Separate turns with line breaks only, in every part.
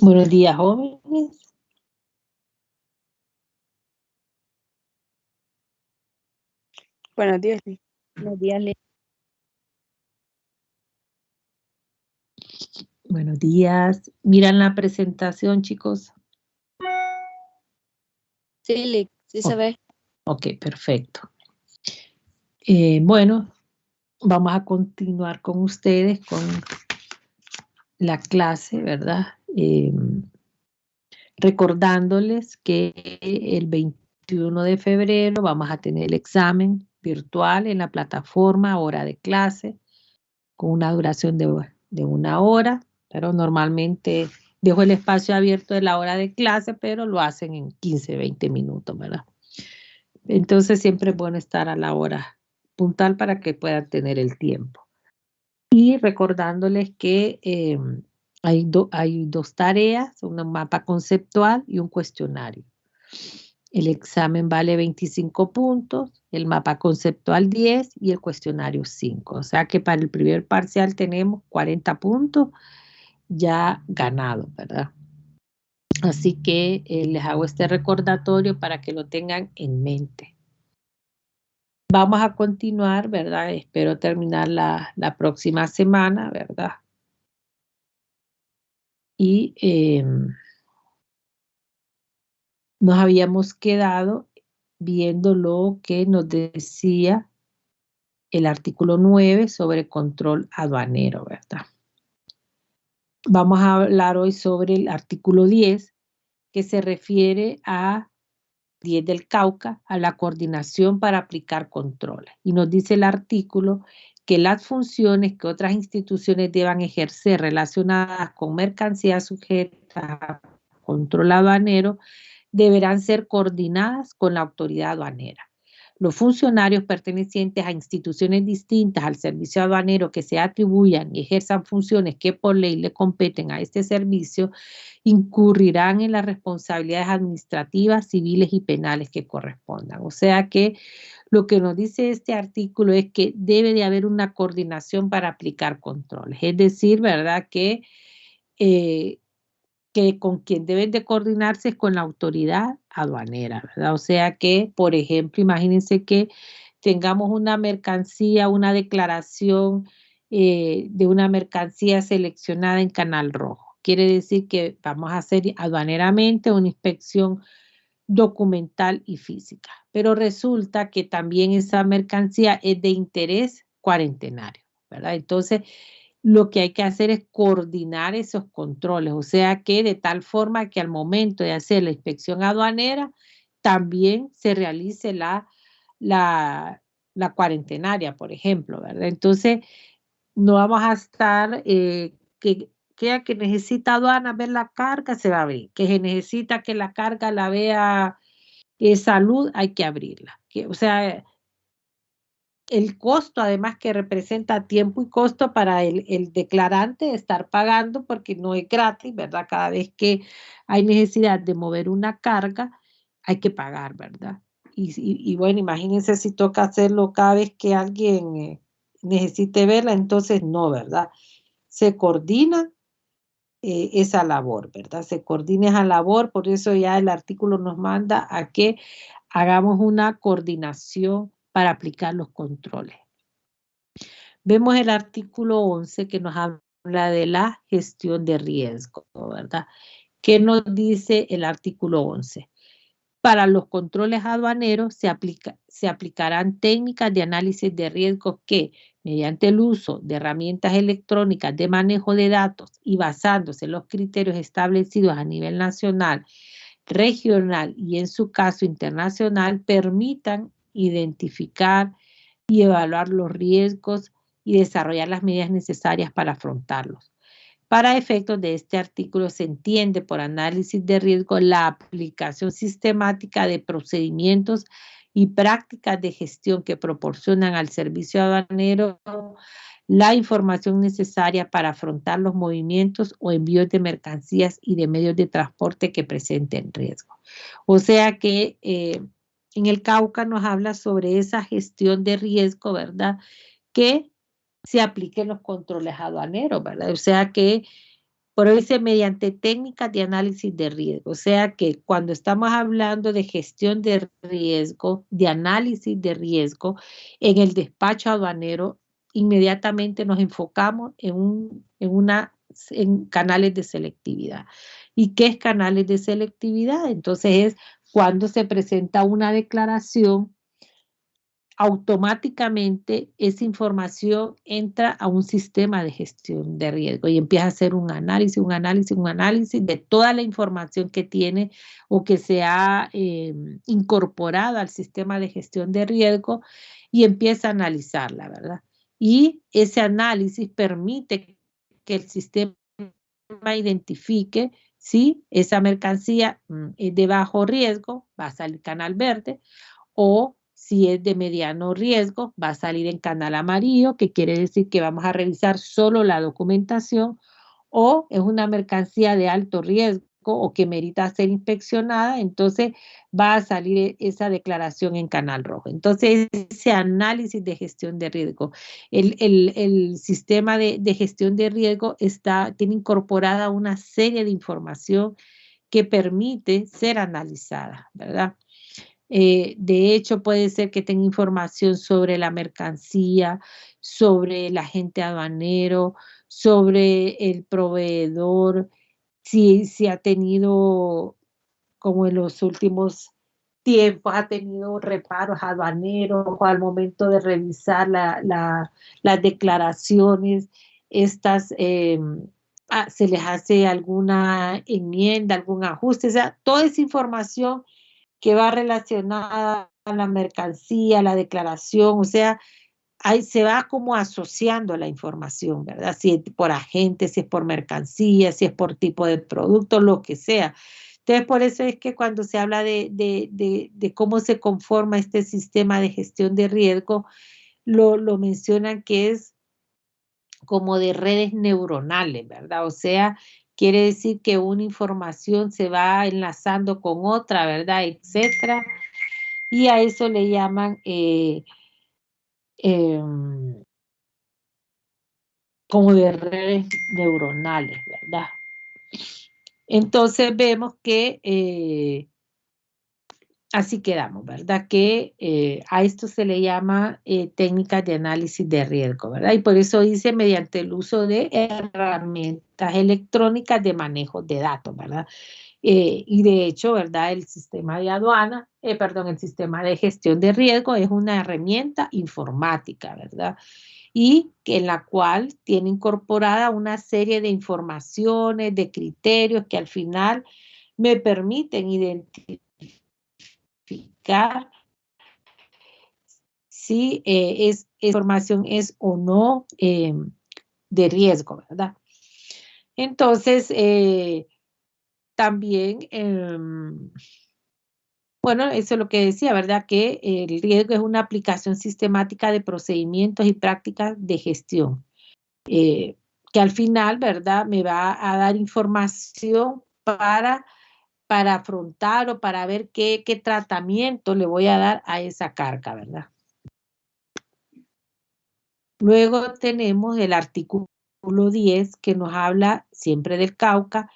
Buenos días, jóvenes.
Buenos días.
Buenos días,
Buenos días. ¿Miran la presentación, chicos?
Sí, sí se ve.
Ok, perfecto. Bueno, vamos a continuar con ustedes con la clase, ¿verdad? Recordándoles que el 21 de febrero vamos a tener el examen virtual en la plataforma Hora de Clase con una duración de 1 hora, pero normalmente dejo el espacio abierto de la hora de clase, pero lo hacen en 15, 20 minutos, ¿verdad? Entonces siempre es bueno estar a la hora puntual para que puedan tener el tiempo. Y recordándoles que hay 2 tareas, un mapa conceptual y un cuestionario. El examen vale 25 puntos, el mapa conceptual 10 y el cuestionario 5. O sea que para el primer parcial tenemos 40 puntos ya ganados, ¿verdad? Así que les hago este recordatorio para que lo tengan en mente. Vamos a continuar, ¿verdad? Espero terminar la próxima semana, ¿verdad? Y nos habíamos quedado viendo lo que nos decía el artículo 9 sobre control aduanero, ¿verdad? Vamos a hablar hoy sobre el artículo 10, que se refiere a 10 del Cauca, a la coordinación para aplicar controles. Y nos dice el artículo que las funciones que otras instituciones deban ejercer relacionadas con mercancías sujetas a control aduanero deberán ser coordinadas con la autoridad aduanera. Los funcionarios pertenecientes a instituciones distintas al servicio aduanero que se atribuyan y ejerzan funciones que por ley le competen a este servicio incurrirán en las responsabilidades administrativas, civiles y penales que correspondan. O sea que lo que nos dice este artículo es que debe de haber una coordinación para aplicar controles. Es decir, ¿verdad? Que con quien deben de coordinarse es con la autoridad aduanera, ¿verdad? O sea que, por ejemplo, imagínense que tengamos una mercancía, una declaración de una mercancía seleccionada en Canal Rojo. Quiere decir que vamos a hacer aduaneramente una inspección documental y física, pero resulta que también esa mercancía es de interés cuarentenario, ¿verdad? Entonces, lo que hay que hacer es coordinar esos controles, o sea que de tal forma que al momento de hacer la inspección aduanera también se realice la cuarentenaria, por ejemplo, ¿verdad? Entonces, no vamos a estar, que necesita aduana ver la carga, se va a abrir, que se necesita que la carga la vea salud, hay que abrirla. O sea, el costo, además que representa tiempo y costo para el declarante estar pagando, porque no es gratis, ¿verdad? Cada vez que hay necesidad de mover una carga, hay que pagar, ¿verdad? Y bueno, imagínense si toca hacerlo cada vez que alguien necesite verla, entonces no, ¿verdad? Se coordina esa labor, ¿verdad? Se coordina esa labor, por eso ya el artículo nos manda a que hagamos una coordinación para aplicar los controles. Vemos el artículo 11 que nos habla de la gestión de riesgo, ¿verdad? ¿Qué nos dice el artículo 11? Para los controles aduaneros se aplicarán técnicas de análisis de riesgos que, mediante el uso de herramientas electrónicas de manejo de datos y basándose en los criterios establecidos a nivel nacional, regional y en su caso internacional, permitan identificar y evaluar los riesgos y desarrollar las medidas necesarias para afrontarlos. Para efectos de este artículo se entiende por análisis de riesgo la aplicación sistemática de procedimientos y prácticas de gestión que proporcionan al servicio aduanero la información necesaria para afrontar los movimientos o envíos de mercancías y de medios de transporte que presenten riesgo. O sea que en el Cauca nos habla sobre esa gestión de riesgo, ¿verdad? Que se apliquen los controles aduaneros, ¿verdad? O sea que Pero dice mediante técnicas de análisis de riesgo. O sea que cuando estamos hablando de gestión de riesgo, de análisis de riesgo, en el despacho aduanero, inmediatamente nos enfocamos en canales de selectividad. ¿Y qué es canales de selectividad? Entonces es cuando se presenta una declaración, automáticamente esa información entra a un sistema de gestión de riesgo y empieza a hacer un análisis de toda la información que tiene o que se ha incorporado al sistema de gestión de riesgo y empieza a analizarla, ¿verdad? Y ese análisis permite que el sistema identifique si esa mercancía es de bajo riesgo, va a salir canal verde, o si es de mediano riesgo, va a salir en canal amarillo, que quiere decir que vamos a revisar solo la documentación, o es una mercancía de alto riesgo o que merita ser inspeccionada, entonces va a salir esa declaración en canal rojo. Entonces, ese análisis de gestión de riesgo, el sistema de gestión de riesgo tiene incorporada una serie de información que permite ser analizada, ¿verdad? De hecho, puede ser que tenga información sobre la mercancía, sobre el agente aduanero, sobre el proveedor, si ha tenido, como en los últimos tiempos, ha tenido reparos aduaneros o al momento de revisar las declaraciones, estas se les hace alguna enmienda, algún ajuste, o sea, toda esa información que va relacionada a la mercancía, la declaración, o sea, ahí se va como asociando la información, ¿verdad? Si es por agente, si es por mercancía, si es por tipo de producto, lo que sea. Entonces, por eso es que cuando se habla de cómo se conforma este sistema de gestión de riesgo, lo mencionan que es como de redes neuronales, ¿verdad? O sea, quiere decir que una información se va enlazando con otra, ¿verdad? Etcétera. Y a eso le llaman como de redes neuronales, ¿verdad? Entonces vemos que así quedamos, ¿verdad? Que a esto se le llama técnicas de análisis de riesgo, ¿verdad? Y por eso dice mediante el uso de herramientas electrónicas de manejo de datos, ¿verdad? Y de hecho, ¿verdad? El sistema de aduana, el sistema de gestión de riesgo es una herramienta informática, ¿verdad? Y en la cual tiene incorporada una serie de informaciones, de criterios que al final me permiten identificar si información es o no de riesgo, ¿verdad? Entonces, también, bueno, eso es lo que decía, ¿verdad? Que el riesgo es una aplicación sistemática de procedimientos y prácticas de gestión, que al final, ¿verdad? Me va a dar información para afrontar o para ver qué tratamiento le voy a dar a esa carga, ¿verdad? Luego tenemos el artículo 10 que nos habla siempre del Cauca,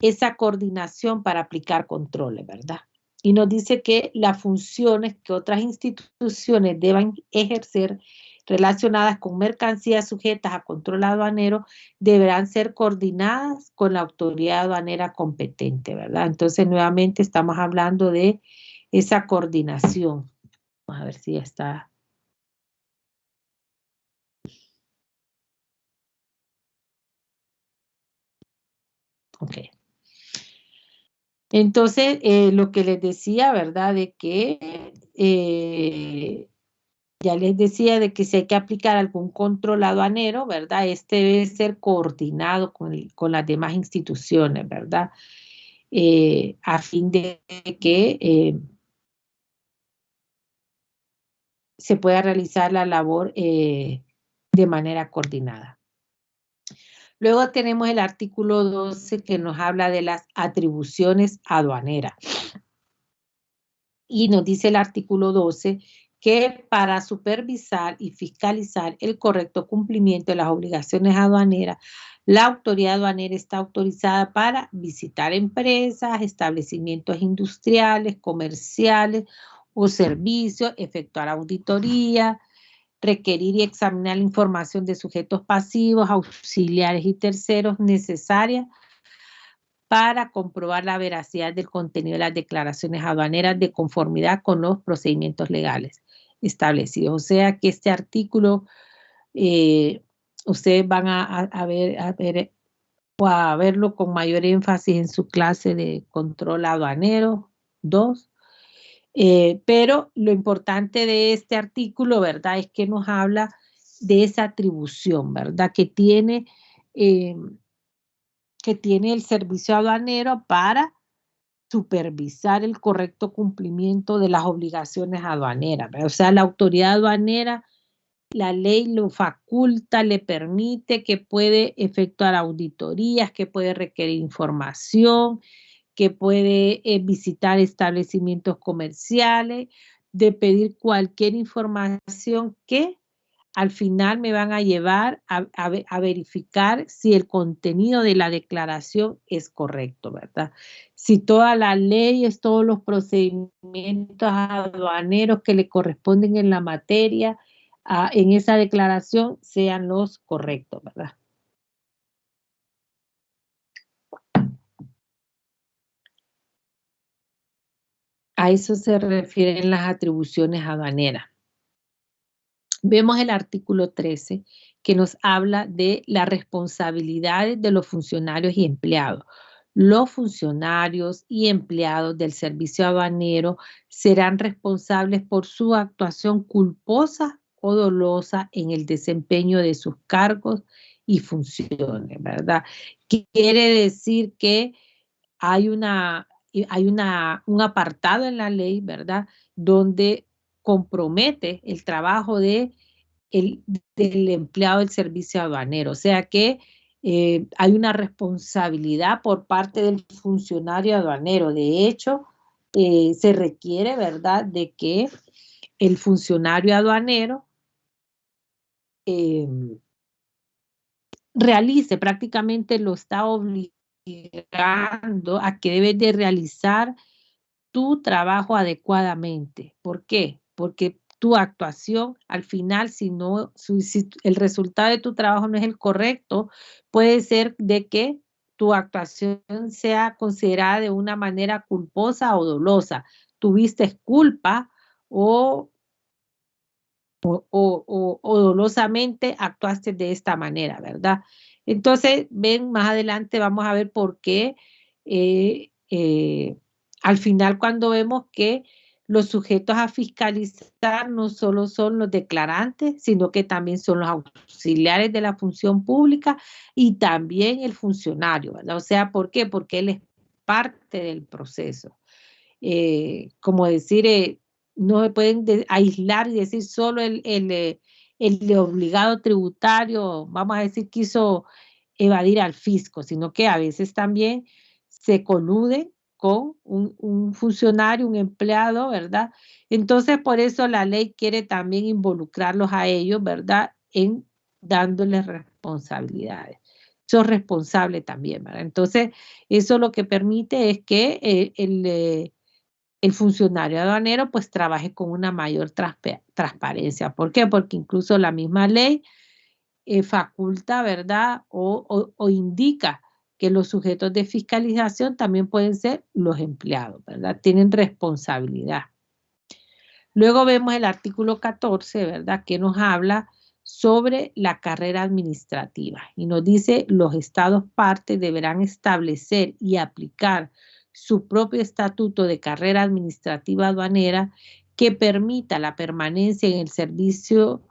esa coordinación para aplicar controles, ¿verdad? Y nos dice que las funciones que otras instituciones deban ejercer relacionadas con mercancías sujetas a control aduanero deberán ser coordinadas con la autoridad aduanera competente, ¿verdad? Entonces, nuevamente estamos hablando de esa coordinación. Vamos a ver si ya está. Ok. Entonces, lo que les decía, ¿verdad? De que ya les decía de que si hay que aplicar algún control aduanero, ¿verdad? Este debe ser coordinado con las demás instituciones, ¿verdad? A fin de que se pueda realizar la labor de manera coordinada. Luego tenemos el artículo 12 que nos habla de las atribuciones aduaneras. Y nos dice el artículo 12 que para supervisar y fiscalizar el correcto cumplimiento de las obligaciones aduaneras, La autoridad aduanera está autorizada para visitar empresas, establecimientos industriales, comerciales o servicios, efectuar auditoría, requerir y examinar la información de sujetos pasivos, auxiliares y terceros necesarias para comprobar la veracidad del contenido de las declaraciones aduaneras de conformidad con los procedimientos legales establecidos. O sea que este artículo ustedes van a ver o a verlo con mayor énfasis en su clase de control aduanero 2. Pero lo importante de este artículo, ¿verdad? Es que nos habla de esa atribución, ¿verdad? Que tiene el servicio aduanero para supervisar el correcto cumplimiento de las obligaciones aduaneras, ¿verdad? O sea, la autoridad aduanera, la ley lo faculta, le permite, que puede efectuar auditorías, que puede requerir información, que puede visitar establecimientos comerciales, de pedir cualquier información que al final me van a llevar a verificar si el contenido de la declaración es correcto, ¿verdad? Si todas las leyes, todos los procedimientos aduaneros que le corresponden en la materia, en esa declaración, sean los correctos, ¿verdad? A eso se refieren las atribuciones aduaneras. Vemos el artículo 13 que nos habla de las responsabilidades de los funcionarios y empleados. Los funcionarios y empleados del servicio aduanero serán responsables por su actuación culposa o dolosa en el desempeño de sus cargos y funciones, ¿verdad? Quiere decir que hay un apartado en la ley, ¿verdad?, donde compromete el trabajo del empleado del servicio aduanero. O sea que hay una responsabilidad por parte del funcionario aduanero. De hecho, se requiere, ¿verdad?, de que el funcionario aduanero realice, prácticamente lo está obligando a que debes de realizar tu trabajo adecuadamente. ¿Por qué? Porque tu actuación, al final, si el resultado de tu trabajo no es el correcto, puede ser de que tu actuación sea considerada de una manera culposa o dolosa. Tuviste culpa o dolosamente actuaste de esta manera, ¿verdad? Entonces, ven, más adelante vamos a ver por qué al final, cuando vemos que los sujetos a fiscalizar no solo son los declarantes, sino que también son los auxiliares de la función pública y también el funcionario, ¿verdad? O sea, ¿por qué? Porque él es parte del proceso. Como decir, no se pueden aislar y decir solo el obligado tributario, vamos a decir, quiso evadir al fisco, sino que a veces también se colude con un funcionario, un empleado, ¿verdad? Entonces, por eso la ley quiere también involucrarlos a ellos, ¿verdad?, en dándoles responsabilidades. Son responsables también, ¿verdad? Entonces, eso lo que permite es que el funcionario aduanero pues trabaje con una mayor transparencia. ¿Por qué? Porque incluso la misma ley faculta, ¿verdad?, o indica que los sujetos de fiscalización también pueden ser los empleados, ¿verdad? Tienen responsabilidad. Luego vemos el artículo 14, ¿verdad?, que nos habla sobre la carrera administrativa y nos dice: los estados partes deberán establecer y aplicar su propio estatuto de carrera administrativa aduanera que permita la permanencia en el servicio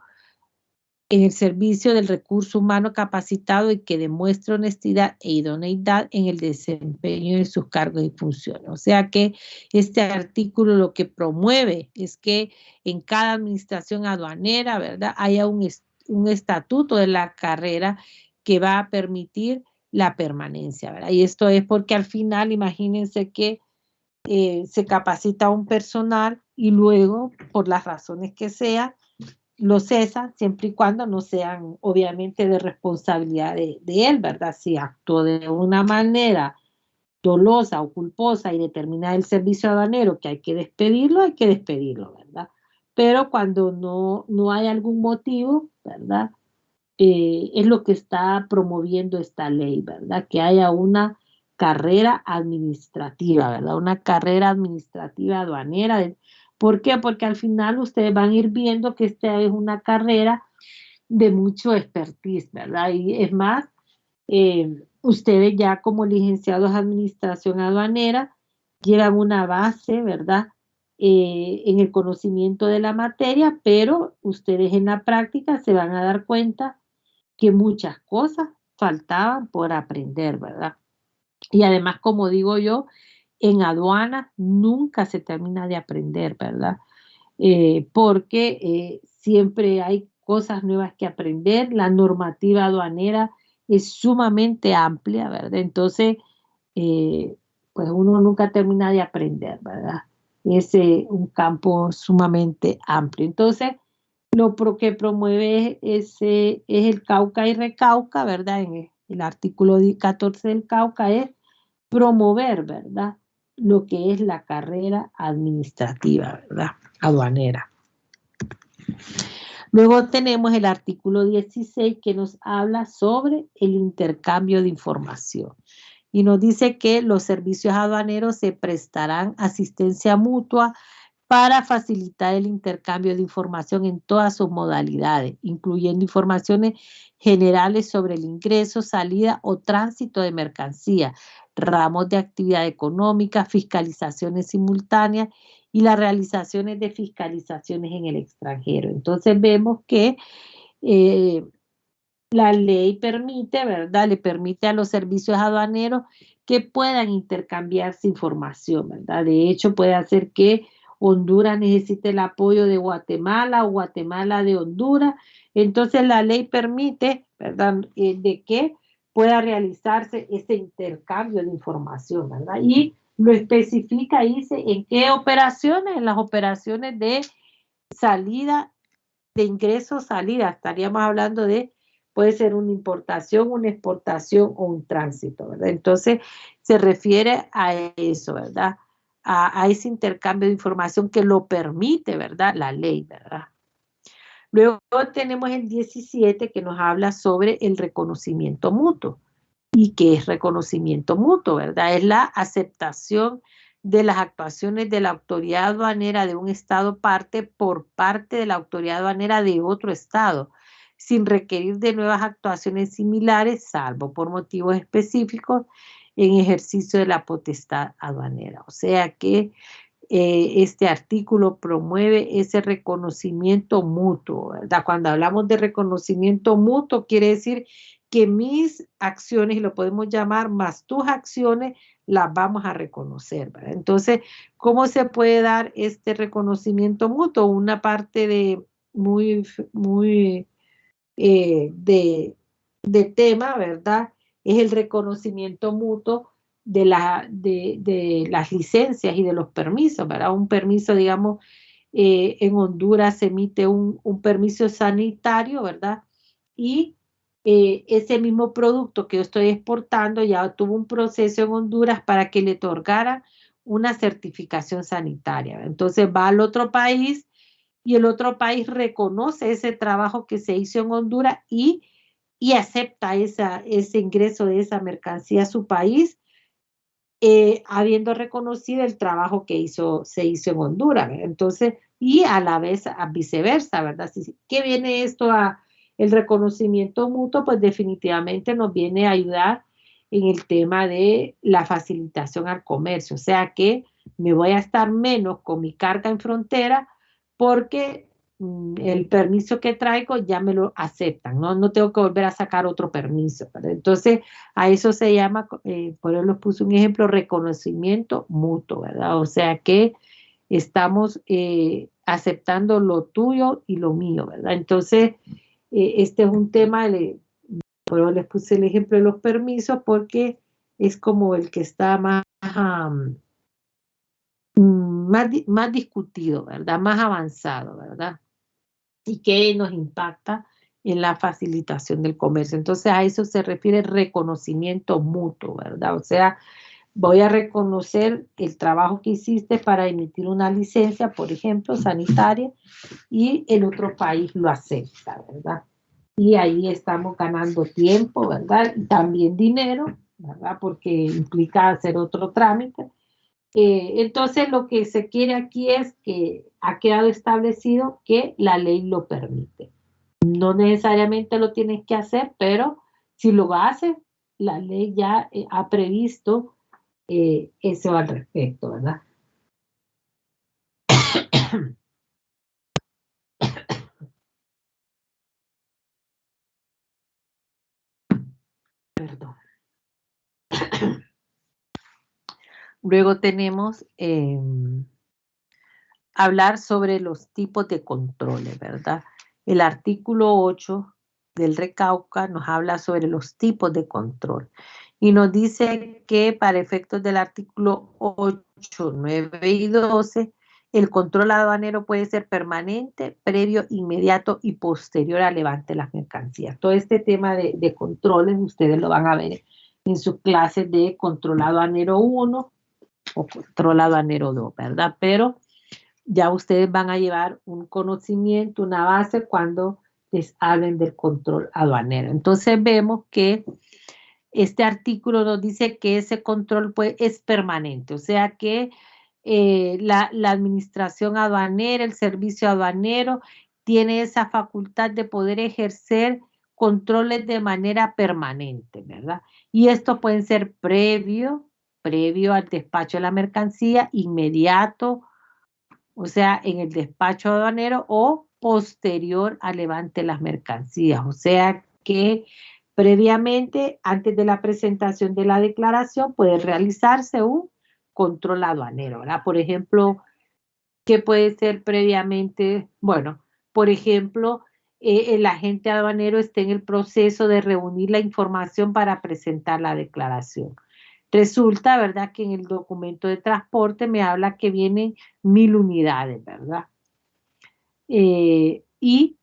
del recurso humano capacitado y que demuestre honestidad e idoneidad en el desempeño de sus cargos y funciones. O sea que este artículo lo que promueve es que en cada administración aduanera, ¿verdad?, haya un estatuto de la carrera que va a permitir la permanencia, ¿verdad? Y esto es porque al final, imagínense que se capacita a un personal y luego, por las razones que sea, lo cesan siempre y cuando no sean obviamente de responsabilidad de él, ¿verdad? Si actuó de una manera dolosa o culposa y determina el servicio aduanero que hay que despedirlo, ¿verdad? Pero cuando no hay algún motivo, ¿verdad? Es lo que está promoviendo esta ley, ¿verdad? Que haya una carrera administrativa, ¿verdad? Una carrera administrativa aduanera. ¿Por qué? Porque al final ustedes van a ir viendo que esta es una carrera de mucho expertise, ¿verdad? Y es más, ustedes ya como licenciados en administración aduanera llevan una base, ¿verdad? En el conocimiento de la materia, pero ustedes en la práctica se van a dar cuenta que muchas cosas faltaban por aprender, ¿verdad? Y además, como digo yo, en aduana nunca se termina de aprender, ¿verdad? Porque siempre hay cosas nuevas que aprender, la normativa aduanera es sumamente amplia, ¿verdad? Entonces, eh, pues uno nunca termina de aprender, ¿verdad? Es un campo sumamente amplio. Entonces, que promueve es el Cauca y Recauca, ¿verdad? En el artículo 14 del Cauca es promover, ¿verdad? Lo que es la carrera administrativa, ¿verdad? Aduanera. Luego tenemos el artículo 16 que nos habla sobre el intercambio de información y nos dice que los servicios aduaneros se prestarán asistencia mutua para facilitar el intercambio de información en todas sus modalidades, incluyendo informaciones generales sobre el ingreso, salida o tránsito de mercancía, ramos de actividad económica, fiscalizaciones simultáneas y las realizaciones de fiscalizaciones en el extranjero. Entonces vemos que eh, la ley permite, ¿verdad? Le permite a los servicios aduaneros que puedan intercambiarse información, ¿verdad? De hecho, puede hacer que Honduras necesite el apoyo de Guatemala o Guatemala de Honduras. Entonces, la ley permite, ¿verdad? De que pueda realizarse ese intercambio de información, ¿verdad? Y lo especifica, dice, en qué operaciones, en las operaciones de salida, de ingreso, salida. Estaríamos hablando de, puede ser una importación, una exportación o un tránsito, ¿verdad? Entonces, se refiere a eso, ¿verdad? A ese intercambio de información que lo permite, ¿verdad? La ley, ¿verdad? Luego tenemos el 17 que nos habla sobre el reconocimiento mutuo. ¿Y qué es reconocimiento mutuo, verdad? Es la aceptación de las actuaciones de la autoridad aduanera de un estado parte por parte de la autoridad aduanera de otro estado, sin requerir de nuevas actuaciones similares, salvo por motivos específicos en ejercicio de la potestad aduanera. O sea que este artículo promueve ese reconocimiento mutuo, ¿verdad? Cuando hablamos de reconocimiento mutuo, quiere decir que mis acciones, y lo podemos llamar más tus acciones, las vamos a reconocer, ¿verdad? Entonces, ¿cómo se puede dar este reconocimiento mutuo? Una parte de muy de tema, ¿verdad? Es el reconocimiento mutuo de las licencias y de los permisos, ¿verdad? Un permiso, digamos, en Honduras se emite un permiso sanitario, ¿verdad? Y ese mismo producto que yo estoy exportando ya tuvo un proceso en Honduras para que le otorgara una certificación sanitaria. Entonces va al otro país y el otro país reconoce ese trabajo que se hizo en Honduras y acepta ese ingreso de esa mercancía a su país, habiendo reconocido el trabajo que se hizo en Honduras, ¿verdad? Entonces, y a la vez a viceversa, ¿verdad? ¿Qué viene esto el reconocimiento mutuo? Pues definitivamente nos viene a ayudar en el tema de la facilitación al comercio, o sea que me voy a estar menos con mi carga en frontera porque el permiso que traigo ya me lo aceptan, ¿no? No tengo que volver a sacar otro permiso, ¿verdad? Entonces, a eso se llama, por eso les puse un ejemplo, reconocimiento mutuo, ¿verdad? O sea que estamos aceptando lo tuyo y lo mío, ¿verdad? Entonces, este es un tema, por eso les puse el ejemplo de los permisos, porque es como el que está más discutido, ¿verdad? Más avanzado, ¿verdad? y que nos impacta en la facilitación del comercio. Entonces a eso se refiere reconocimiento mutuo, ¿verdad? O sea, voy a reconocer el trabajo que hiciste para emitir una licencia, por ejemplo, sanitaria, y el otro país lo acepta, ¿verdad? Y ahí estamos ganando tiempo, ¿verdad? Y también dinero, ¿verdad? Porque implica hacer otro trámite. Entonces, lo que se quiere aquí es que ha quedado establecido que la ley lo permite. No necesariamente lo tienes que hacer, pero si lo haces, la ley ya ha previsto eso al respecto, ¿verdad? Perdón. Luego tenemos hablar sobre los tipos de controles, ¿verdad? El artículo 8 del RECAUCA nos habla sobre los tipos de control y nos dice que para efectos del artículo 8, 9 y 12, el control aduanero puede ser permanente, previo, inmediato y posterior al levante de las mercancías. Todo este tema de controles ustedes lo van a ver en sus clases de control aduanero 1 o control aduanero 2, ¿verdad? Pero ya ustedes van a llevar un conocimiento, una base cuando les hablen del control aduanero. Entonces vemos que este artículo nos dice que ese control pues, es permanente, o sea que la administración aduanera, el servicio aduanero, tiene esa facultad de poder ejercer controles de manera permanente, ¿verdad? Y estos pueden ser previo al despacho de la mercancía, inmediato, o sea, en el despacho aduanero o posterior al levante de las mercancías. O sea que previamente, antes de la presentación de la declaración, puede realizarse un control aduanero, ¿verdad? Por ejemplo, ¿qué puede ser previamente? Bueno, por ejemplo, el agente aduanero está en el proceso de reunir la información para presentar la declaración. Resulta, ¿verdad?, que en el documento de transporte me habla que vienen 1000 unidades, ¿verdad? Y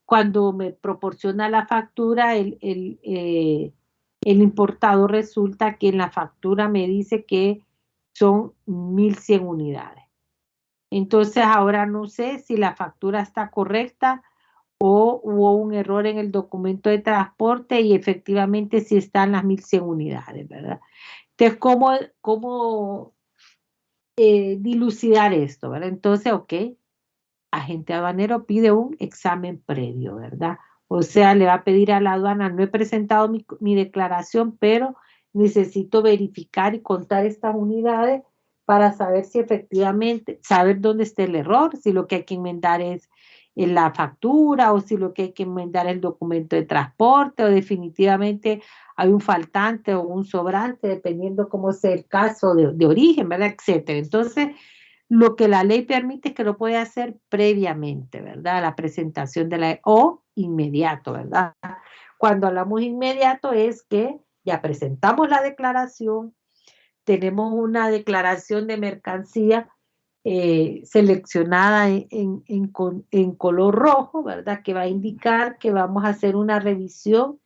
cuando me proporciona la factura, el importador resulta que en la factura me dice que son 1100 unidades. Entonces ahora no sé si la factura está correcta o hubo un error en el documento de transporte y efectivamente sí están las 1100 unidades, ¿verdad? Entonces, ¿cómo dilucidar esto, ¿verdad? Entonces, ok, agente aduanero pide un examen previo, ¿verdad? O sea, le va a pedir a la aduana, no he presentado mi declaración, pero necesito verificar y contar estas unidades para saber si efectivamente, saber dónde está el error, si lo que hay que enmendar es en la factura o si lo que hay que enmendar es el documento de transporte o definitivamente hay un faltante o un sobrante, dependiendo cómo sea el caso de origen, ¿verdad? Etcétera. Entonces, lo que la ley permite es que lo puede hacer previamente, ¿verdad? La presentación de la o inmediato, ¿verdad? Cuando hablamos inmediato es que ya presentamos la declaración, tenemos una declaración de mercancía seleccionada en color rojo, ¿verdad? Que va a indicar que vamos a hacer una revisión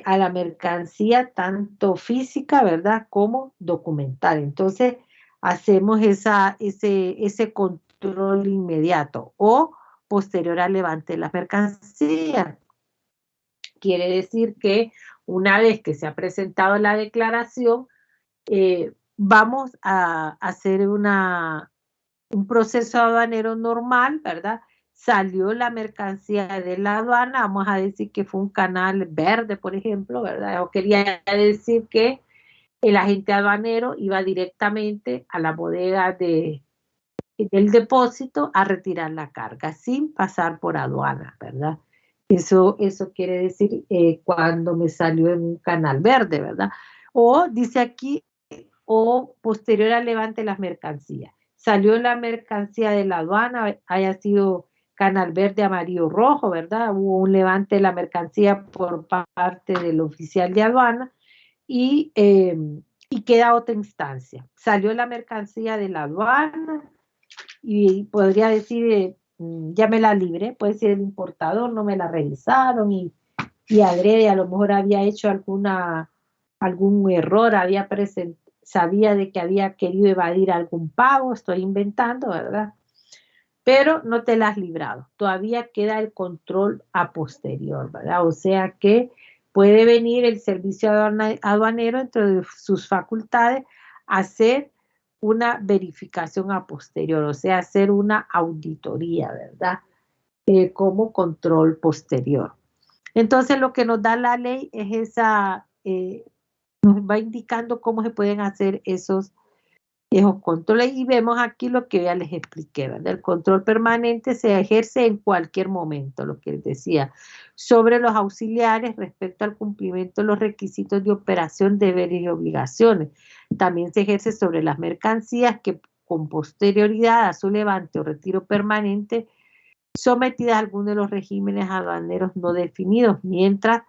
a la mercancía, tanto física, ¿verdad? Como documental. Entonces, hacemos ese control inmediato o posterior al levante de la mercancía. Quiere decir que una vez que se ha presentado la declaración, vamos a hacer un proceso aduanero normal, ¿verdad? Salió la mercancía de la aduana, vamos a decir que fue un canal verde, por ejemplo, ¿verdad? O quería decir que el agente aduanero iba directamente a la bodega del depósito a retirar la carga sin pasar por aduana, ¿verdad? Eso quiere decir cuando me salió en un canal verde, ¿verdad? O dice aquí, o posterior al levante de las mercancías. Salió la mercancía de la aduana, haya sido canal verde, amarillo, rojo, ¿verdad? Hubo un levante de la mercancía por parte del oficial de aduana y queda otra instancia. Salió la mercancía de la aduana y podría decir ya me la libré, puede ser el importador, no me la revisaron y adrede a lo mejor había hecho algún error, sabía de que había querido evadir algún pago, estoy inventando, ¿verdad? Pero no te la has librado, todavía queda el control a posterior, ¿verdad? O sea que puede venir el servicio aduanero entre sus facultades a hacer una verificación a posterior, o sea, hacer una auditoría, ¿verdad? Como control posterior. Entonces, lo que nos da la ley es nos va indicando cómo se pueden hacer esos controles y vemos aquí lo que ya les expliqué, ¿verdad? El control permanente se ejerce en cualquier momento, lo que les decía, sobre los auxiliares respecto al cumplimiento de los requisitos de operación, deberes y obligaciones. También se ejerce sobre las mercancías que con posterioridad a su levante o retiro permanente sometidas a alguno de los regímenes aduaneros no definidos, mientras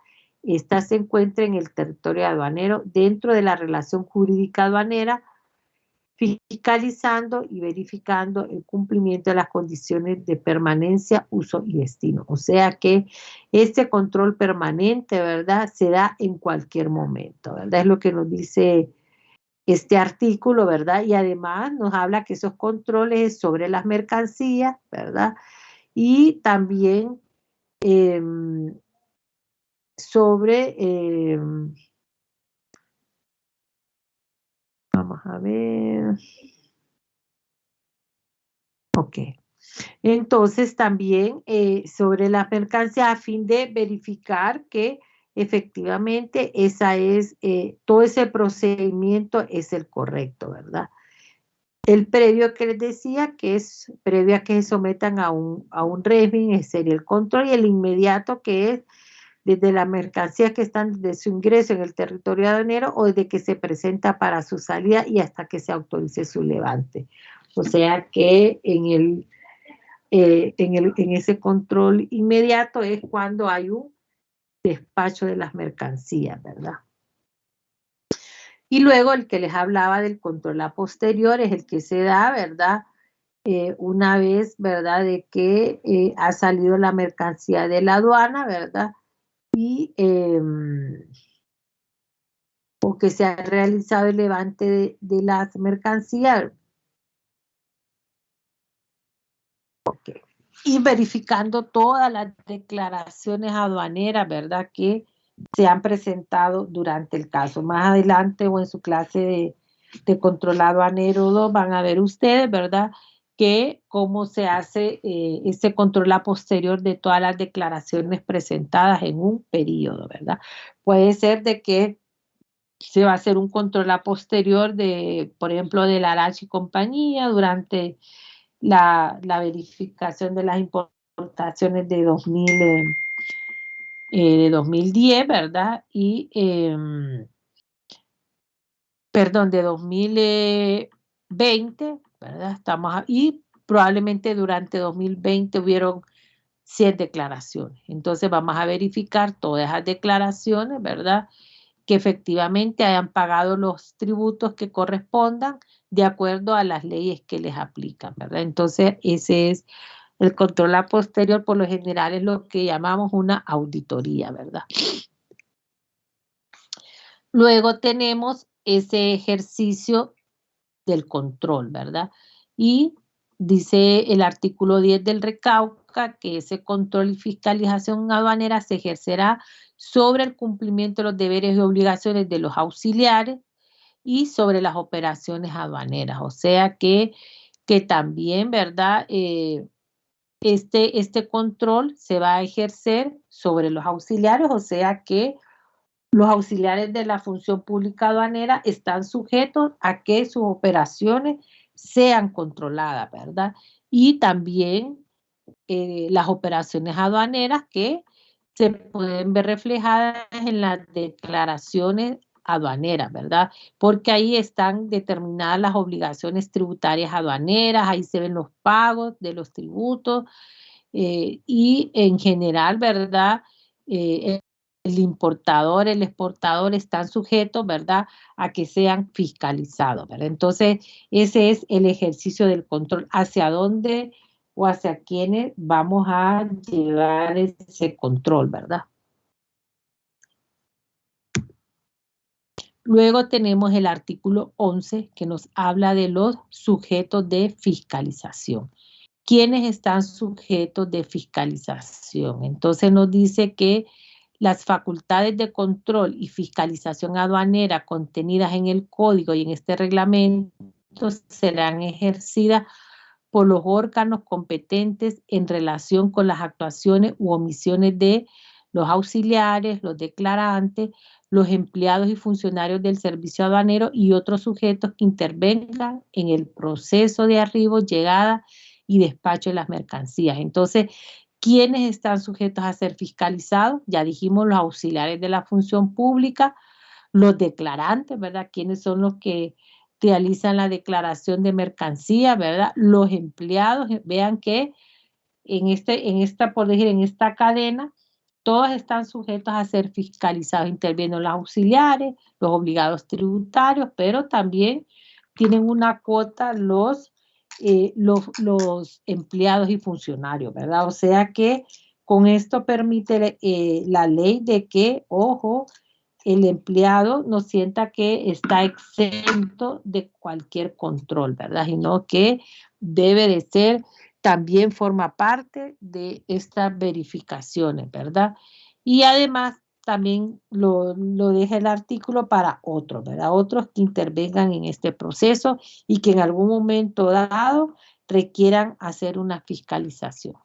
ésta se encuentra en el territorio aduanero dentro de la relación jurídica aduanera, fiscalizando y verificando el cumplimiento de las condiciones de permanencia, uso y destino. O sea que este control permanente, ¿verdad?, se da en cualquier momento, ¿verdad? Es lo que nos dice este artículo, ¿verdad? Y además nos habla que esos controles sobre las mercancías, ¿verdad? Y también eh, sobre, vamos a ver, ok. Entonces también sobre la mercancía a fin de verificar que efectivamente todo ese procedimiento es el correcto, ¿verdad? El previo que les decía, que es previo a que se sometan a un régimen, sería el control, y el inmediato, que es desde la mercancía que están desde su ingreso en el territorio aduanero o desde que se presenta para su salida y hasta que se autorice su levante. O sea que en ese control inmediato es cuando hay un despacho de las mercancías, ¿verdad? Y luego el que les hablaba del control a posterior es el que se da, ¿verdad? Una vez, ¿verdad? De que ha salido la mercancía de la aduana, ¿verdad? Y o que se ha realizado el levante de las mercancías. Okay. Y verificando todas las declaraciones aduaneras, ¿verdad?, que se han presentado durante el caso. Más adelante o en su clase de control aduanero 2 van a ver ustedes, ¿verdad?, que cómo se hace ese control a posterior de todas las declaraciones presentadas en un periodo, ¿verdad? Puede ser de que se va a hacer un control a posterior por ejemplo, de la Arachi y compañía durante la verificación de las importaciones de 2010, ¿verdad? Y, perdón, de 2020, ¿verdad? Y probablemente durante 2020 hubieron 100 declaraciones. Entonces vamos a verificar todas esas declaraciones, ¿verdad?, que efectivamente hayan pagado los tributos que correspondan de acuerdo a las leyes que les aplican, ¿verdad? Entonces, ese es el control a posterior, por lo general es lo que llamamos una auditoría, ¿verdad? Luego tenemos ese ejercicio del control, ¿verdad? Y dice el artículo 10 del RECAUCA que ese control y fiscalización aduanera se ejercerá sobre el cumplimiento de los deberes y obligaciones de los auxiliares y sobre las operaciones aduaneras. O sea que también, ¿verdad?, este control se va a ejercer sobre los auxiliares, o sea que los auxiliares de la función pública aduanera están sujetos a que sus operaciones sean controladas, ¿verdad? Y también las operaciones aduaneras que se pueden ver reflejadas en las declaraciones aduaneras, ¿verdad? Porque ahí están determinadas las obligaciones tributarias aduaneras, ahí se ven los pagos de los tributos y en general, ¿verdad? El importador, el exportador están sujetos, ¿verdad?, a que sean fiscalizados, ¿verdad? Entonces, ese es el ejercicio del control. ¿Hacia dónde o hacia quienes vamos a llevar ese control, ¿verdad? Luego tenemos el artículo 11 que nos habla de los sujetos de fiscalización. ¿Quiénes están sujetos de fiscalización? Entonces nos dice que las facultades de control y fiscalización aduanera contenidas en el código y en este reglamento serán ejercidas por los órganos competentes en relación con las actuaciones u omisiones de los auxiliares, los declarantes, los empleados y funcionarios del servicio aduanero y otros sujetos que intervengan en el proceso de arribo, llegada y despacho de las mercancías. Entonces, ¿quiénes están sujetos a ser fiscalizados? Ya dijimos, los auxiliares de la función pública, los declarantes, ¿verdad? ¿Quiénes son los que realizan la declaración de mercancía, ¿verdad? Los empleados, vean que en esta cadena, todos están sujetos a ser fiscalizados. Intervienen los auxiliares, los obligados tributarios, pero también tienen una cuota los empleados y funcionarios, ¿verdad? O sea que con esto permite la ley de que, ojo, el empleado no sienta que está exento de cualquier control, ¿verdad? Sino que debe de ser, también forma parte de estas verificaciones, ¿verdad? Y además también lo deja el artículo para otros, ¿verdad? Otros que intervengan en este proceso y que en algún momento dado requieran hacer una fiscalización.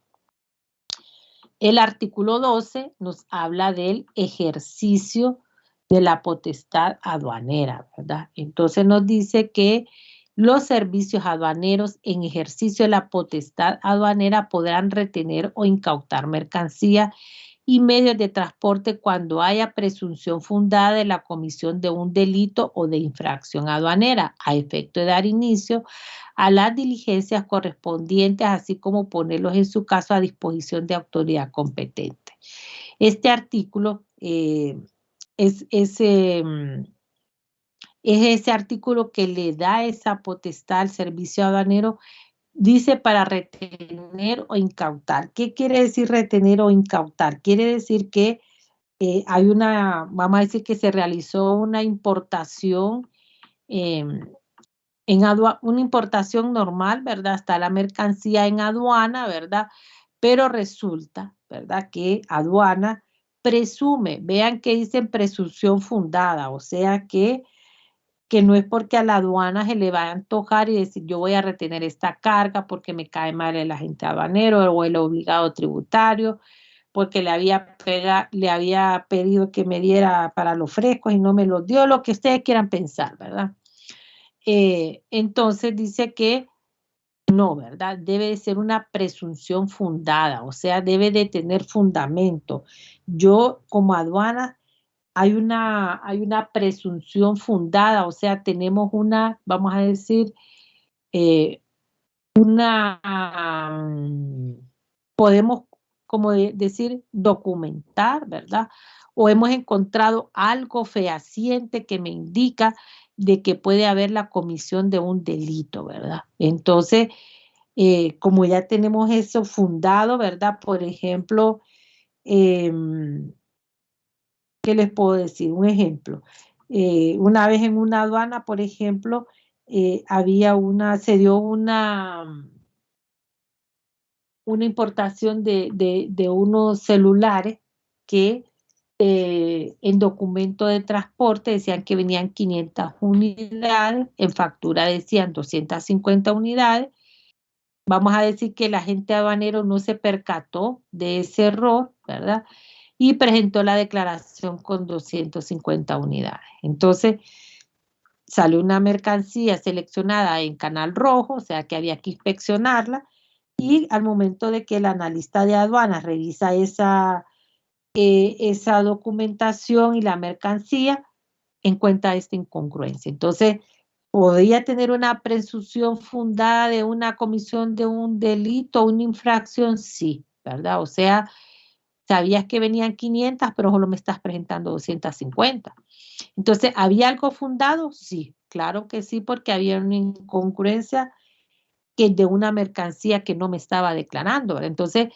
El artículo 12 nos habla del ejercicio de la potestad aduanera, ¿verdad? Entonces nos dice que los servicios aduaneros en ejercicio de la potestad aduanera podrán retener o incautar mercancía y medios de transporte cuando haya presunción fundada de la comisión de un delito o de infracción aduanera, a efecto de dar inicio a las diligencias correspondientes, así como ponerlos en su caso a disposición de autoridad competente. Este artículo es ese artículo que le da esa potestad al servicio aduanero. Dice para retener o incautar. ¿Qué quiere decir retener o incautar? Quiere decir que hay vamos a decir que se realizó una importación, una importación normal, ¿verdad? Está la mercancía en aduana, ¿verdad? Pero resulta, ¿verdad? Que aduana presume, vean que dicen presunción fundada, o sea que no es porque a la aduana se le va a antojar y decir yo voy a retener esta carga porque me cae mal el agente aduanero o el obligado tributario, porque le había pedido que me diera para los frescos y no me los dio, lo que ustedes quieran pensar, ¿verdad? Entonces dice que no, ¿verdad? Debe de ser una presunción fundada, o sea, debe de tener fundamento. Yo como aduana hay una presunción fundada, o sea, tenemos vamos a decir, podemos, como decir, documentar, ¿verdad? O hemos encontrado algo fehaciente que me indica de que puede haber la comisión de un delito, ¿verdad? Entonces, como ya tenemos eso fundado, ¿verdad? Por ejemplo, ¿qué les puedo decir? Un ejemplo. Una vez en una aduana, por ejemplo, se dio una importación de unos celulares que en documento de transporte decían que venían 500 unidades, en factura decían 250 unidades. Vamos a decir que el agente aduanero no se percató de ese error, ¿verdad? Y presentó la declaración con 250 unidades. Entonces, salió una mercancía seleccionada en canal rojo, o sea que había que inspeccionarla, y al momento de que el analista de aduanas revisa esa documentación y la mercancía, encuentra esta incongruencia. Entonces, ¿podría tener una presunción fundada de una comisión de un delito o una infracción? Sí, ¿verdad? O sea, sabías que venían 500, pero solo me estás presentando 250. Entonces, ¿había algo fundado? Sí, claro que sí, porque había una incongruencia que de una mercancía que no me estaba declarando, ¿verdad? Entonces,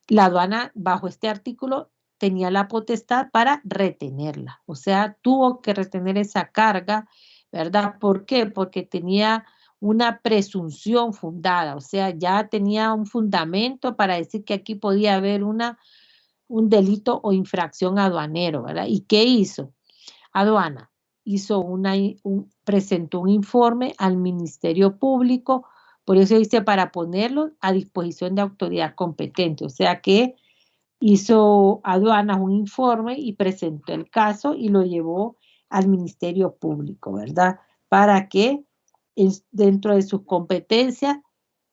la aduana bajo este artículo tenía la potestad para retenerla, o sea, tuvo que retener esa carga, ¿verdad? ¿Por qué? Porque tenía una presunción fundada, o sea, ya tenía un fundamento para decir que aquí podía haber un delito o infracción aduanero, ¿verdad? ¿Y qué hizo? Aduana hizo presentó un informe al Ministerio Público, por eso dice para ponerlo a disposición de autoridad competente, o sea que hizo aduanas un informe y presentó el caso y lo llevó al Ministerio Público, ¿verdad? Para que dentro de sus competencias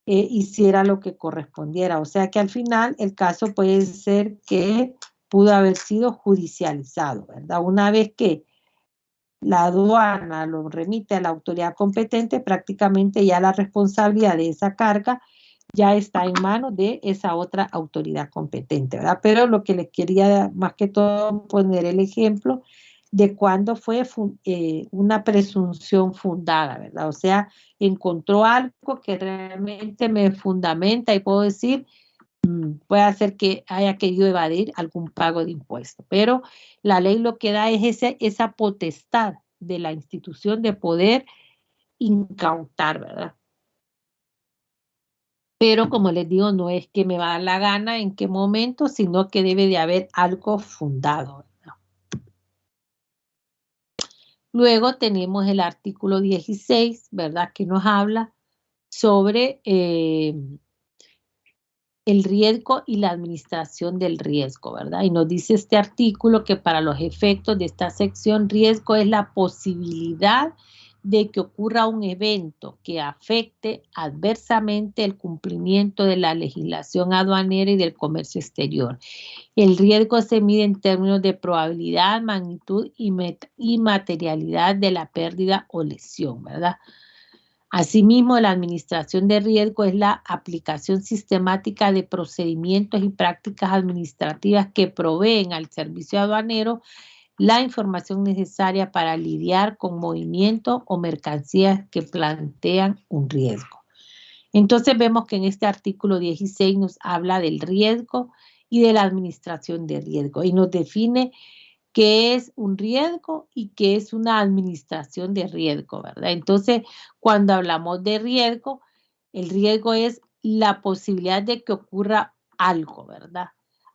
hiciera lo que correspondiera. O sea que al final el caso puede ser que pudo haber sido judicializado, ¿verdad? Una vez que la aduana lo remite a la autoridad competente, prácticamente ya la responsabilidad de esa carga ya está en manos de esa otra autoridad competente, ¿verdad? Pero lo que les quería más que todo poner el ejemplo de cuando fue una presunción fundada, ¿verdad? O sea, encontró algo que realmente me fundamenta y puedo decir, puede hacer que haya querido evadir algún pago de impuestos, pero la ley lo que da es esa potestad de la institución de poder incautar, ¿verdad? Pero como les digo, no es que me va a dar la gana en qué momento, sino que debe de haber algo fundado, ¿verdad? Luego tenemos el artículo 16, ¿verdad? Que nos habla sobre el riesgo y la administración del riesgo, ¿verdad? Y nos dice este artículo que para los efectos de esta sección, riesgo es la posibilidad de que ocurra un evento que afecte adversamente el cumplimiento de la legislación aduanera y del comercio exterior. El riesgo se mide en términos de probabilidad, magnitud y materialidad de la pérdida o lesión, ¿verdad? Asimismo, la administración de riesgo es la aplicación sistemática de procedimientos y prácticas administrativas que proveen al servicio aduanero la información necesaria para lidiar con movimientos o mercancías que plantean un riesgo. Entonces vemos que en este artículo 16 nos habla del riesgo y de la administración de riesgo y nos define qué es un riesgo y qué es una administración de riesgo, ¿verdad? Entonces, cuando hablamos de riesgo, el riesgo es la posibilidad de que ocurra algo, ¿verdad?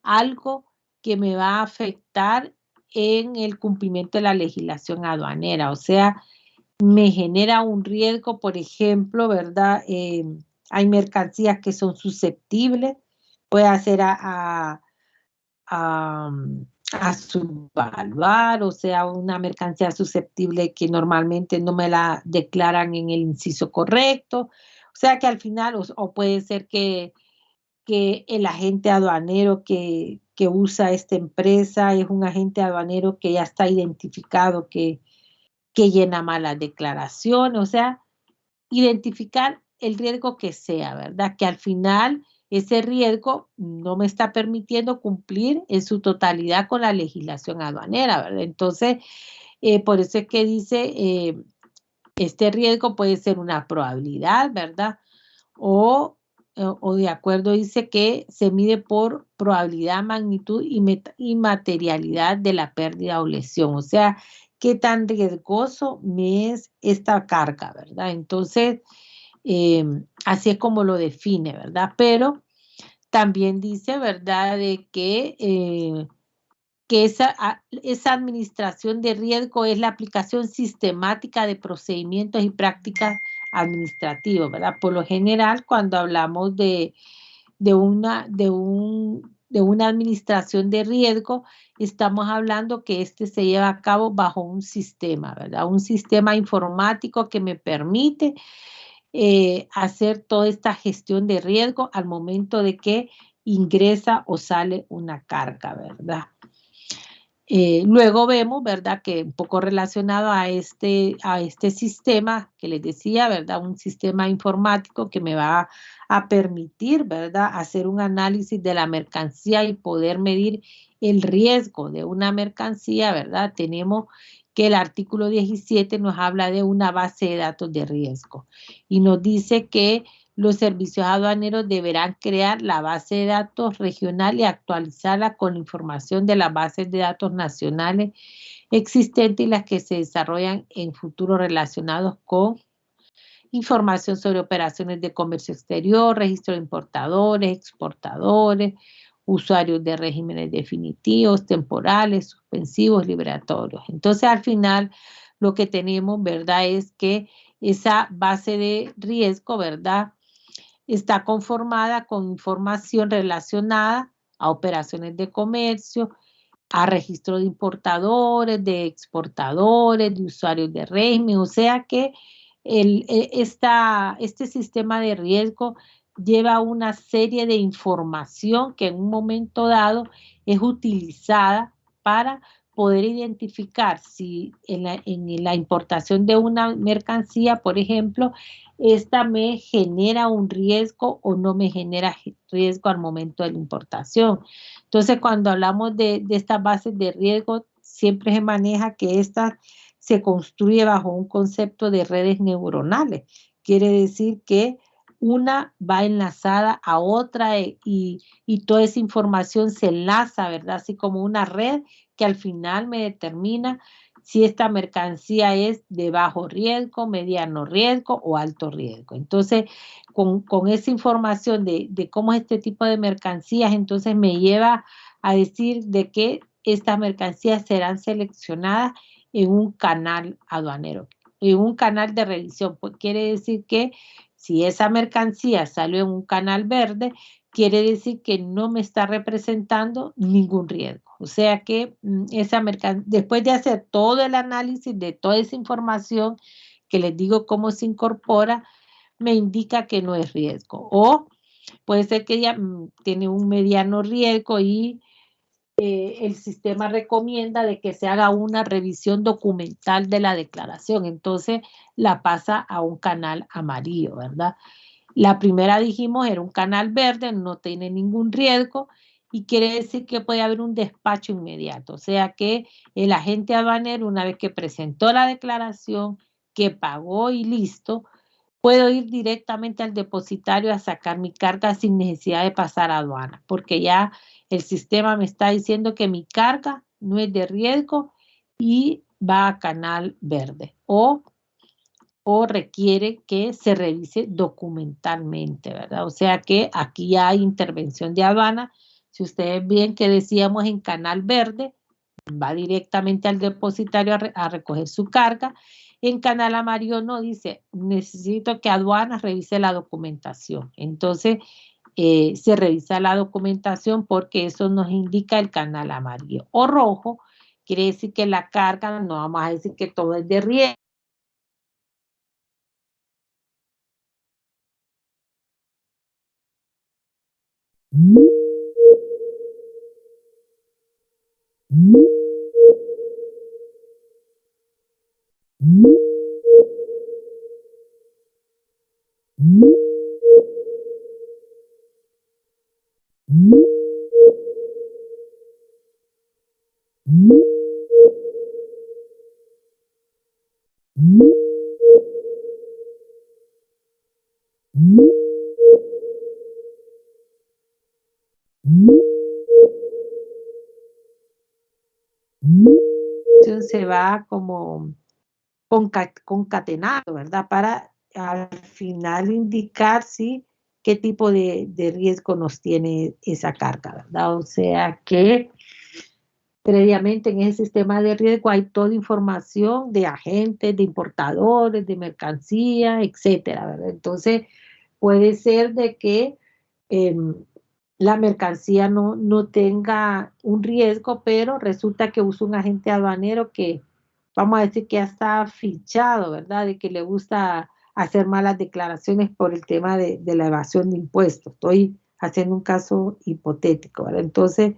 Algo que me va a afectar en el cumplimiento de la legislación aduanera, o sea, me genera un riesgo, por ejemplo, ¿verdad? Hay mercancías que son susceptibles, puede ser a subvaluar, o sea, una mercancía susceptible que normalmente no me la declaran en el inciso correcto, o sea que al final, o puede ser que el agente aduanero que usa esta empresa es un agente aduanero que ya está identificado, que llena malas declaraciones, o sea, identificar el riesgo que sea, ¿verdad? Que al final ese riesgo no me está permitiendo cumplir en su totalidad con la legislación aduanera, ¿verdad? Entonces, por eso es que dice, este riesgo puede ser una probabilidad, ¿verdad? O de acuerdo dice que se mide por probabilidad, magnitud y materialidad de la pérdida o lesión, o sea, qué tan riesgoso me es esta carga, ¿verdad? Entonces, así es como lo define, ¿verdad? Pero también dice, ¿verdad?, de que esa administración de riesgo es la aplicación sistemática de procedimientos y prácticas administrativos, ¿verdad? Por lo general, cuando hablamos de una administración de riesgo, estamos hablando que se lleva a cabo bajo un sistema, ¿verdad? Un sistema informático que me permite hacer toda esta gestión de riesgo al momento de que ingresa o sale una carga, ¿verdad? Luego vemos, ¿verdad?, que un poco relacionado a este sistema que les decía, ¿verdad?, un sistema informático que me va a permitir, ¿verdad?, hacer un análisis de la mercancía y poder medir el riesgo de una mercancía, ¿verdad? Tenemos que el artículo 17 nos habla de una base de datos de riesgo y nos dice que los servicios aduaneros deberán crear la base de datos regional y actualizarla con la información de las bases de datos nacionales existentes y las que se desarrollan en futuro relacionados con información sobre operaciones de comercio exterior, registro de importadores, exportadores, usuarios de regímenes definitivos, temporales, suspensivos, liberatorios. Entonces, al final, lo que tenemos, ¿verdad?, es que esa base de riesgo, ¿verdad?, está conformada con información relacionada a operaciones de comercio, a registro de importadores, de exportadores, de usuarios de régimen, o sea que este sistema de riesgo lleva una serie de información que en un momento dado es utilizada para poder identificar si en la importación de una mercancía, por ejemplo, esta me genera un riesgo o no me genera riesgo al momento de la importación. Entonces, cuando hablamos de estas bases de riesgo, siempre se maneja que esta se construye bajo un concepto de redes neuronales. Quiere decir que una va enlazada a otra y toda esa información se enlaza, ¿verdad? Así como una red que al final me determina si esta mercancía es de bajo riesgo, mediano riesgo o alto riesgo. Entonces, con esa información de cómo es este tipo de mercancías, entonces me lleva a decir de que estas mercancías serán seleccionadas en un canal aduanero, en un canal de revisión. Pues quiere decir que si esa mercancía salió en un canal verde, quiere decir que no me está representando ningún riesgo. O sea que esa mercancía, después de hacer todo el análisis de toda esa información, que les digo cómo se incorpora, me indica que no es riesgo. O puede ser que ella tiene un mediano riesgo y el sistema recomienda de que se haga una revisión documental de la declaración. Entonces la pasa a un canal amarillo, ¿verdad? La primera, dijimos, era un canal verde, no tiene ningún riesgo y quiere decir que puede haber un despacho inmediato. O sea que el agente aduanero, una vez que presentó la declaración, que pagó y listo, puedo ir directamente al depositario a sacar mi carga sin necesidad de pasar a aduana, porque ya el sistema me está diciendo que mi carga no es de riesgo y va a canal verde o requiere que se revise documentalmente, ¿verdad? O sea que aquí ya hay intervención de aduana. Si ustedes ven que decíamos en canal verde, va directamente al depositario a recoger su carga. En canal amarillo no, dice, necesito que aduanas revise la documentación. Entonces, se revisa la documentación porque eso nos indica el canal amarillo. O rojo, quiere decir que la carga, no vamos a decir que todo es de riesgo. Se va como concatenado, ¿verdad? Para al final indicar sí qué tipo de riesgo nos tiene esa carga, ¿verdad? O sea que previamente en ese sistema de riesgo hay toda información de agentes, de importadores, de mercancía, etcétera, ¿verdad? Entonces puede ser de que eh, la mercancía no tenga un riesgo, pero resulta que usa un agente aduanero que, vamos a decir que ya está fichado, ¿verdad? De que le gusta hacer malas declaraciones por el tema de la evasión de impuestos. Estoy haciendo un caso hipotético, ¿verdad? Entonces,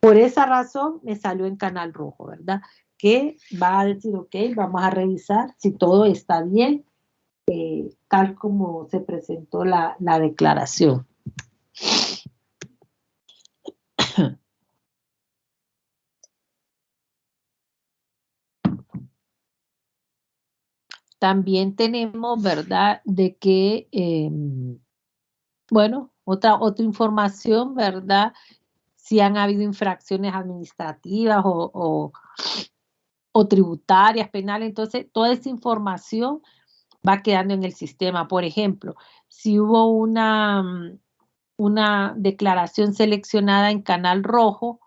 por esa razón me salió en canal rojo, ¿verdad? Que va a decir, ok, vamos a revisar si todo está bien, tal como se presentó la declaración. También tenemos, ¿verdad?, de que Bueno, otra información, ¿verdad? Si han habido infracciones administrativas o tributarias, penales, entonces toda esa información va quedando en el sistema. Por ejemplo, si hubo una declaración seleccionada en Canal Rojo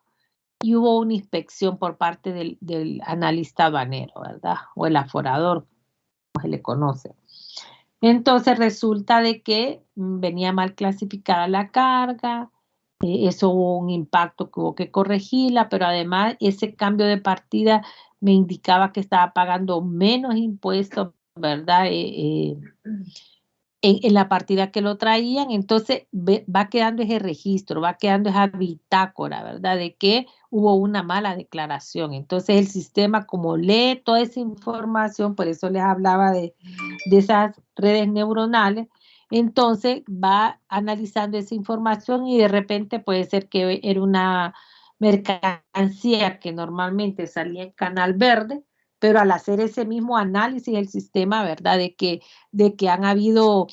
y hubo una inspección por parte del analista aduanero, ¿verdad? O el aforador, como se le conoce. Entonces resulta de que venía mal clasificada la carga, eso hubo un impacto que hubo que corregirla, pero además ese cambio de partida me indicaba que estaba pagando menos impuestos, ¿verdad? En la partida que lo traían, entonces va quedando ese registro, va quedando esa bitácora, ¿verdad? De que hubo una mala declaración. Entonces el sistema, como lee toda esa información, por eso les hablaba de esas redes neuronales, entonces va analizando esa información y de repente puede ser que era una mercancía que normalmente salía en Canal Verde, pero al hacer ese mismo análisis el sistema, ¿verdad? De que han habido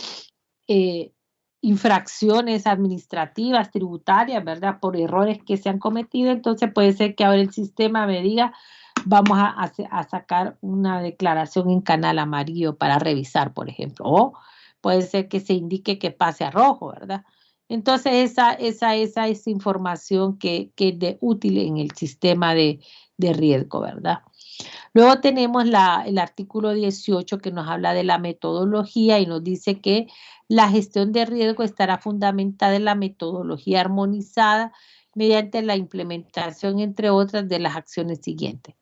infracciones administrativas, tributarias, ¿verdad? Por errores que se han cometido, entonces puede ser que ahora el sistema me diga, vamos a sacar una declaración en canal amarillo para revisar, por ejemplo, o puede ser que se indique que pase a rojo, ¿verdad? Entonces esa es información que es de útil en el sistema de riesgo, ¿verdad? Luego tenemos el artículo 18 que nos habla de la metodología y nos dice que la gestión de riesgo estará fundamentada en la metodología armonizada mediante la implementación, entre otras, de las acciones siguientes.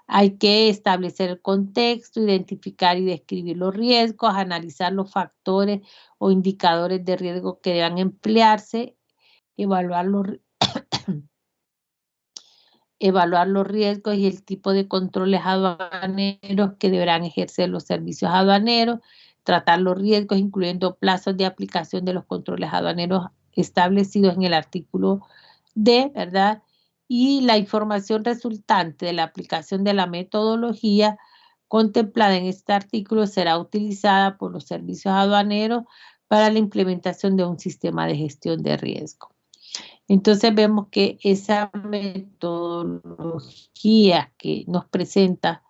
Hay que establecer el contexto, identificar y describir los riesgos, analizar los factores o indicadores de riesgo que deban emplearse, evaluar los riesgos y el tipo de controles aduaneros que deberán ejercer los servicios aduaneros, tratar los riesgos, incluyendo plazos de aplicación de los controles aduaneros establecidos en el artículo D, ¿verdad? Y la información resultante de la aplicación de la metodología contemplada en este artículo será utilizada por los servicios aduaneros para la implementación de un sistema de gestión de riesgo. Entonces vemos que esa metodología que nos presenta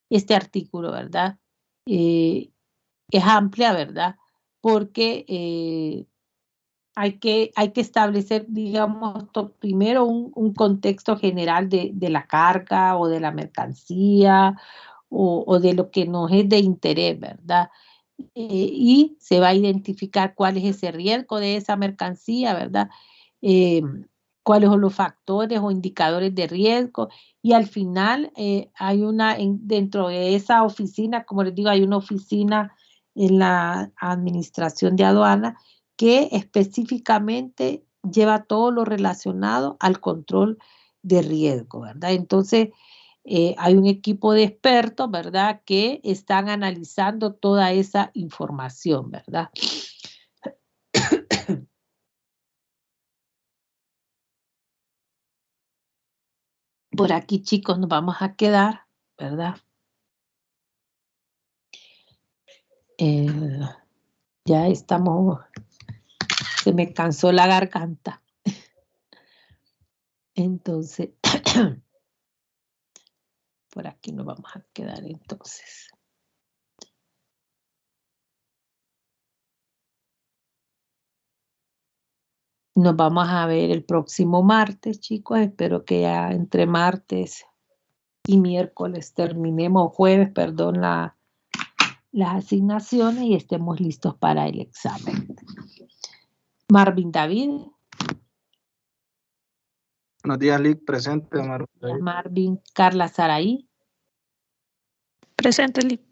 este artículo, ¿verdad? Es amplia, ¿verdad? Porque hay que establecer, digamos, primero un contexto general de la carga o de la mercancía o de lo que nos es de interés, ¿verdad? Y se va a identificar cuál es ese riesgo de esa mercancía, ¿verdad? Cuáles son los factores o indicadores de riesgo y al final hay dentro de esa oficina, como les digo, hay una oficina en la administración de aduana que específicamente lleva todo lo relacionado al control de riesgo, ¿verdad? Entonces, hay un equipo de expertos, ¿verdad?, que están analizando toda esa información, ¿verdad? Por aquí, chicos, nos vamos a quedar, ¿verdad? Ya estamos, se me cansó la garganta. Entonces, por aquí nos vamos a quedar entonces. Nos vamos a ver el próximo martes, chicos. Espero que ya entre martes y miércoles terminemos, jueves, perdón, las asignaciones y estemos listos para el examen. Marvin David.
Buenos días, Lick, presente.
Marvin. Carla Saraí.
Presente, Lick.